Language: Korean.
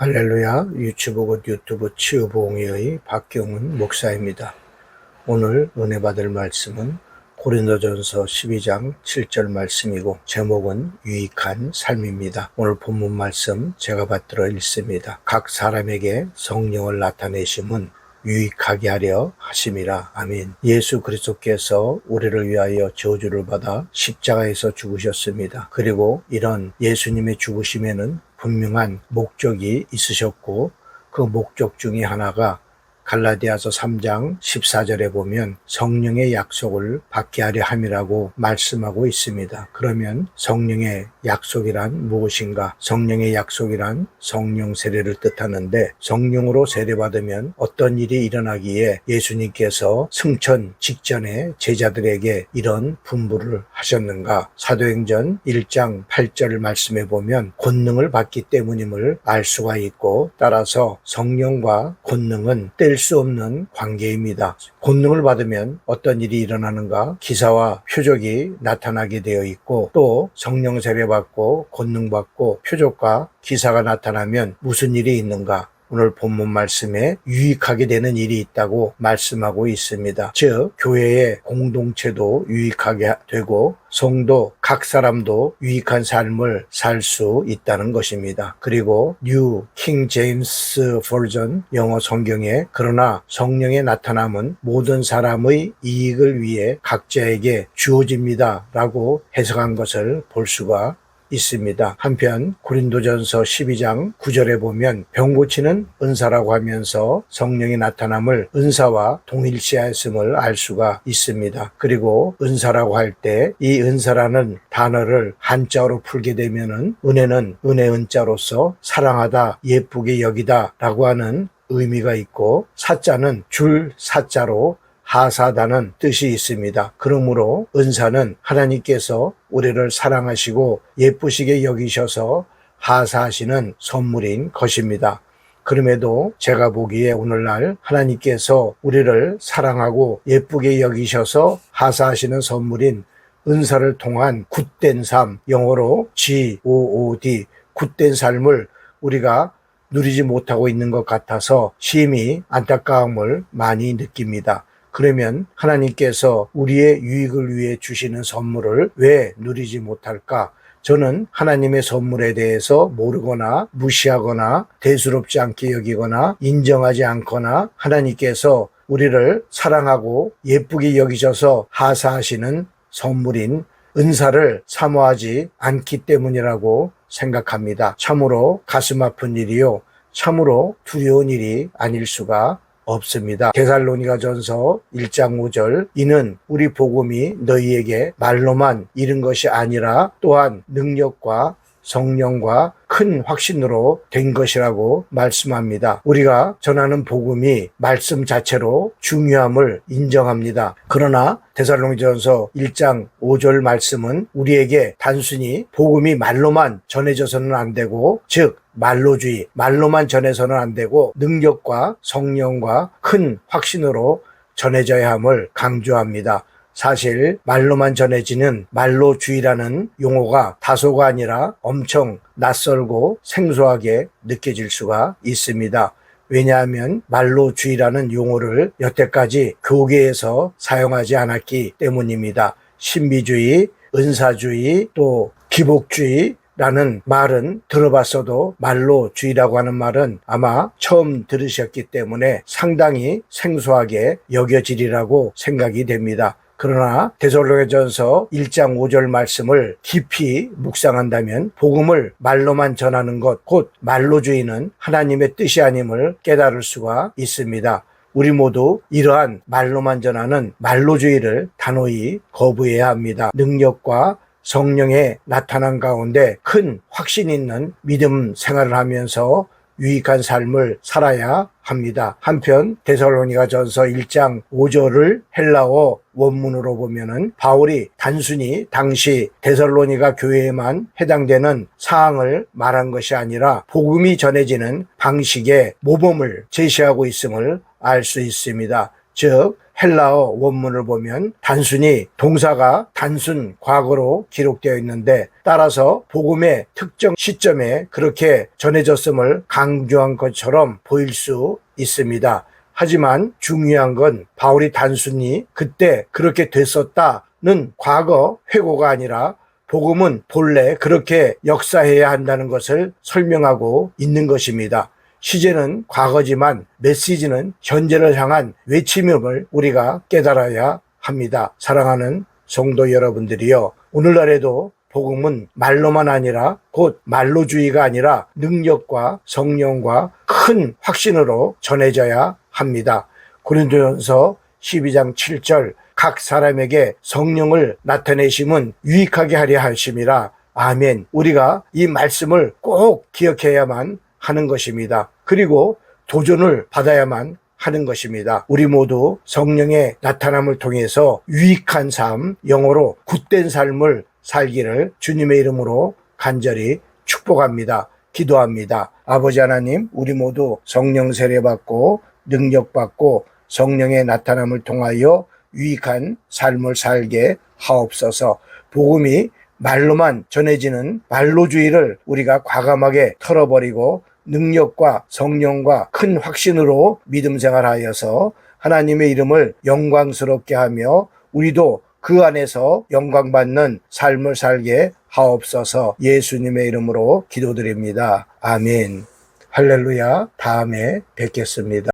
할렐루야. 유튜브 치유보응의 박경훈 목사입니다. 오늘 은혜 받을 말씀은 고린도전서 12장 7절 말씀이고 제목은 유익한 삶입니다. 오늘 본문 말씀 제가 받들어 읽습니다. 각 사람에게 성령을 나타내심은 유익하게 하려 하심이라. 아멘. 예수 그리스도께서 우리를 위하여 저주를 받아 십자가에서 죽으셨습니다. 그리고 이런 예수님의 죽으심에는 분명한 목적이 있으셨고 그 목적 중에 하나가 갈라디아서 3장 14절에 보면 성령의 약속을 받게 하려 함이라고 말씀하고 있습니다. 그러면 성령의 약속이란 무엇인가? 성령의 약속이란 성령 세례를 뜻하는데 성령으로 세례받으면 어떤 일이 일어나기에 예수님께서 승천 직전에 제자들에게 이런 분부를 하셨는가? 사도행전 1장 8절 말씀에 보면 권능을 받기 때문임을 알 수가 있고 따라서 성령과 권능은 뗄 수 없는 관계입니다. 권능을 받으면 어떤 일이 일어나는가? 기사와 표적이 나타나게 되어 있고 또 성령 세례받고 권능 받고 표적과 기사가 나타나면 무슨 일이 있는가? 오늘 본문 말씀에 유익하게 되는 일이 있다고 말씀하고 있습니다. 즉 교회의 공동체도 유익하게 되고 성도 각 사람도 유익한 삶을 살 수 있다는 것입니다. 그리고 뉴 킹 제임스 버전 영어 성경에 그러나 성령의 나타남은 모든 사람의 이익을 위해 각자에게 주어집니다 라고 해석한 것을 볼 수가 있습니다. 한편 고린도전서 12장 9절에 보면 병 고치는 은사라고 하면서 성령의 나타남을 은사와 동일시하였음을 알 수가 있습니다. 그리고 은사라고 할 때 이 은사라는 단어를 한자어로 풀게 되면은 은혜는 은혜 은자로서 사랑하다, 예쁘게 여기다 라고 하는 의미가 있고 사자는 줄 사자로 하사다는 뜻이 있습니다. 그러므로 은사는 하나님께서 우리를 사랑하시고 예쁘시게 여기셔서 하사하시는 선물인 것입니다. 그럼에도 제가 보기에 오늘날 하나님께서 우리를 사랑하고 예쁘게 여기셔서 하사하시는 선물인 은사를 통한 굿된 삶, 영어로 G-O-O-D, 굿된 삶을 우리가 누리지 못하고 있는 것 같아서 심히 안타까움을 많이 느낍니다. 그러면 하나님께서 우리의 유익을 위해 주시는 선물을 왜 누리지 못할까? 저는 하나님의 선물에 대해서 모르거나 무시하거나 대수롭지 않게 여기거나 인정하지 않거나 하나님께서 우리를 사랑하고 예쁘게 여기셔서 하사하시는 선물인 은사를 사모하지 않기 때문이라고 생각합니다. 참으로 가슴 아픈 일이요. 참으로 두려운 일이 아닐 수가 없습니다. 데살로니가전서 1장 5절 이는 우리 복음이 너희에게 말로만 이른 것이 아니라 또한 능력과 성령과 큰 확신으로 된 것이라고 말씀합니다. 우리가 전하는 복음이 말씀 자체로 중요함을 인정합니다. 그러나 데살로니가전서 1장 5절 말씀은 우리에게 단순히 복음이 말로만 전해져서는 안 되고 즉 말로주의, 말로만 전해서는 안 되고 능력과 성령과 큰 확신으로 전해져야 함을 강조합니다. 사실 말로만 전해지는 말로주의라는 용어가 다소가 아니라 엄청 낯설고 생소하게 느껴질 수가 있습니다. 왜냐하면 말로주의라는 용어를 여태까지 교계에서 사용하지 않았기 때문입니다. 신비주의, 은사주의, 또 기복주의 라는 말은 들어봤어도 말로주의라고 하는 말은 아마 처음 들으셨기 때문에 상당히 생소하게 여겨지리라고 생각이 됩니다. 그러나 데살로니가전서 1장 5절 말씀을 깊이 묵상한다면 복음을 말로만 전하는 것, 곧 말로주의는 하나님의 뜻이 아님을 깨달을 수가 있습니다. 우리 모두 이러한 말로만 전하는 말로주의를 단호히 거부해야 합니다. 능력과 성령의 나타난 가운데 큰 확신 있는 믿음 생활을 하면서 유익한 삶을 살아야 합니다. 한편 데살로니가전서 1장 5절을 헬라어 원문으로 보면은 바울이 단순히 당시 데살로니가 교회에만 해당되는 사항을 말한 것이 아니라 복음이 전해지는 방식의 모범을 제시하고 있음을 알 수 있습니다. 즉 헬라어 원문을 보면 단순히 동사가 단순 과거로 기록되어 있는데, 따라서 복음의 특정 시점에 그렇게 전해졌음을 강조한 것처럼 보일 수 있습니다. 하지만 중요한 건 바울이 단순히 그때 그렇게 됐었다는 과거 회고가 아니라 복음은 본래 그렇게 역사해야 한다는 것을 설명하고 있는 것입니다. 시제는 과거지만 메시지는 현재를 향한 외침임을 우리가 깨달아야 합니다. 사랑하는 성도 여러분들이여, 오늘날에도 복음은 말로만 아니라 곧 말로주의가 아니라 능력과 성령과 큰 확신으로 전해져야 합니다. 고린도전서 12장 7절 각 사람에게 성령을 나타내심은 유익하게 하려 하심이라. 아멘. 우리가 이 말씀을 꼭 기억해야만 하는 것입니다. 그리고 도전을 받아야만 하는 것입니다. 우리 모두 성령의 나타남을 통해서 유익한 삶, 영어로 굿된 삶을 살기를 주님의 이름으로 간절히 축복합니다. 기도합니다. 아버지 하나님, 우리 모두 성령 세례받고 능력받고 성령의 나타남을 통하여 유익한 삶을 살게 하옵소서. 복음이 말로만 전해지는 말로주의를 우리가 과감하게 털어버리고 능력과 성령과 큰 확신으로 믿음 생활하여서 하나님의 이름을 영광스럽게 하며 우리도 그 안에서 영광받는 삶을 살게 하옵소서. 예수님의 이름으로 기도드립니다. 아멘. 할렐루야. 다음에 뵙겠습니다.